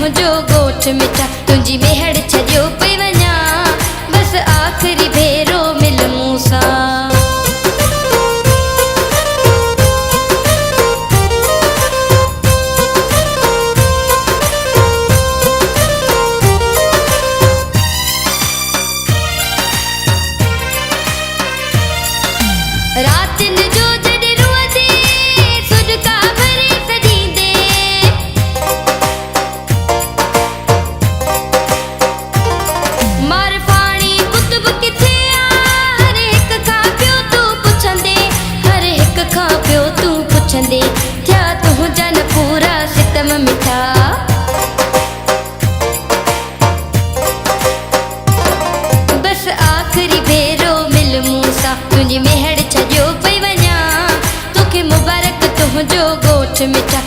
तुझो गोठ मिठा तुझी मेहड़ छॾियो पई वञा बस आख़िरी भेरो मिल मूंसां। रातिन जो जॾहिं रुअंदे सुॼका भरे सॼींदे मार पाणी कुतुब किथे हर हिक खां पियो तूं पुछंदे हर हिक खां पियो तूं पुछंदे थिया तुंहिंजा न पूरा सितम मिठा बस आख़िरी भेरो मिल मूंसां तुंहिंजी मेहड़ छॾियो पई वञा तोखे मुबारक तुंहिंजो गोठ मिठा